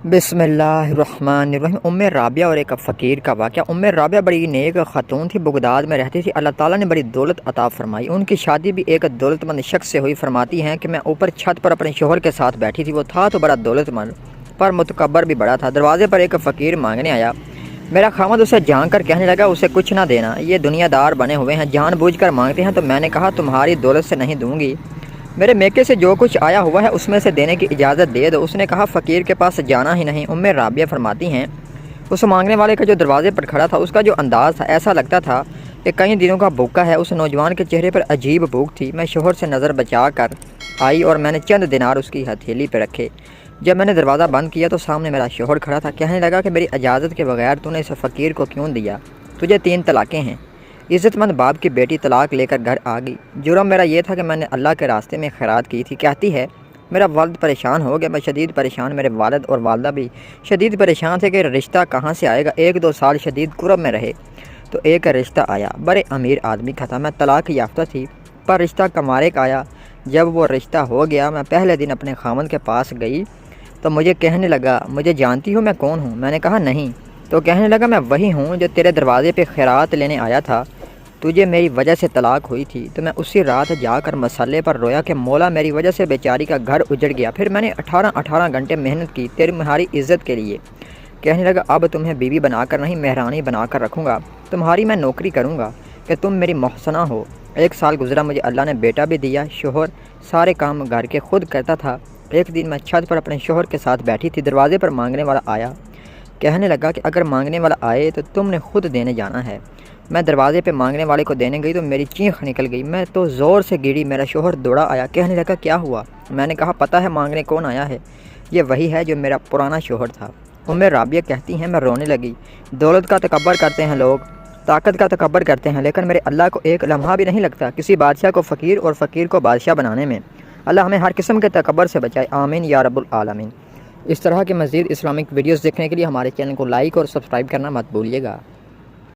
بسم اللہ الرحمن الرحیم۔ ام رابعہ اور ایک فقیر کا واقعہ۔ ام رابعہ بڑی نیک خاتون تھی، بغداد میں رہتی تھی۔ اللہ تعالیٰ نے بڑی دولت عطا فرمائی۔ ان کی شادی بھی ایک دولت مند شخص سے ہوئی۔ فرماتی ہیں کہ میں اوپر چھت پر اپنے شوہر کے ساتھ بیٹھی تھی۔ وہ تھا تو بڑا دولت مند پر متکبر بھی بڑا تھا۔ دروازے پر ایک فقیر مانگنے آیا۔ میرا خامد اسے جھانک کر کہنے لگا اسے کچھ نہ دینا، یہ دنیا دار بنے ہوئے ہیں، جان بوجھ کر مانگتے ہیں۔ تو میں نے کہا تمہاری دولت سے نہیں دوں گی، میرے میکے سے جو کچھ آیا ہوا ہے اس میں سے دینے کی اجازت دے دو۔ اس نے کہا فقیر کے پاس جانا ہی نہیں۔ ام رابعہ فرماتی ہیں اس مانگنے والے کا جو دروازے پر کھڑا تھا، اس کا جو انداز تھا، ایسا لگتا تھا کہ کئی دنوں کا بھوکا ہے۔ اس نوجوان کے چہرے پر عجیب بھوک تھی۔ میں شوہر سے نظر بچا کر آئی اور میں نے چند دینار اس کی ہتھیلی پہ رکھے۔ جب میں نے دروازہ بند کیا تو سامنے میرا شوہر کھڑا تھا۔ کہنے لگا کہ میری اجازت کے بغیر تو نے اس فقیر کو کیوں دیا؟ تجھے 3 طلاقیں ہیں۔ عزت مند باپ کی بیٹی طلاق لے کر گھر آ گئی۔ جرم میرا یہ تھا کہ میں نے اللہ کے راستے میں خیرات کی تھی۔ کہتی ہے میرا والد پریشان ہو گیا، میں شدید پریشان، میرے والد اور والدہ بھی شدید پریشان تھے کہ رشتہ کہاں سے آئے گا۔ 1-2 سال شدید کرب میں رہے تو ایک رشتہ آیا، بڑے امیر آدمی کا تھا۔ میں طلاق یافتہ تھی پر رشتہ کمارے کا آیا۔ جب وہ رشتہ ہو گیا میں پہلے دن اپنے خامد کے پاس گئی تو مجھے کہنے لگا مجھے جانتی ہو میں کون ہوں؟ میں نے کہا نہیں۔ تو کہنے لگا میں وہی ہوں جو تیرے دروازے پہ خیرات لینے آیا تھا، تجھے میری وجہ سے طلاق ہوئی تھی تو میں اسی رات جا کر مسلے پر رویا کہ مولا میری وجہ سے بیچاری کا گھر اجڑ گیا۔ پھر میں نے 18 گھنٹے محنت کی تمہاری عزت کے لیے۔ کہنے لگا اب تمہیں بیوی بنا کر نہیں مہرانی بنا کر رکھوں گا، تمہاری میں نوکری کروں گا کہ تم میری محسنہ ہو۔ 1 سال گزرا، مجھے اللہ نے بیٹا بھی دیا۔ شوہر سارے کام گھر کے خود کرتا تھا۔ ایک دن میں چھت پر اپنے شوہر کے ساتھ بیٹھی تھی، دروازے پر مانگنے والا آیا۔ کہنے لگا کہ اگر مانگنے والا آئے تو تم نے خود دینے جانا ہے۔ میں دروازے پہ مانگنے والے کو دینے گئی تو میری چینخ نکل گئی، میں تو زور سے گری۔ میرا شوہر دوڑا آیا، کہنے لگا کیا ہوا؟ میں نے کہا پتہ ہے مانگنے کون آیا ہے؟ یہ وہی ہے جو میرا پرانا شوہر تھا۔ ام رابعہ کہتی ہیں میں رونے لگی۔ دولت کا تکبر کرتے ہیں لوگ، طاقت کا تکبر کرتے ہیں، لیکن میرے اللہ کو ایک لمحہ بھی نہیں لگتا کسی بادشاہ کو فقیر اور فقیر کو بادشاہ بنانے میں۔ اللہ ہمیں ہر قسم کے تکبر سے بچائے، آمین یا رب العالمین۔ اس طرح کے مزید اسلامک ویڈیوز دیکھنے کے لیے ہمارے چینل کو لائک اور سبسکرائب کرنا مت بھولیے گا۔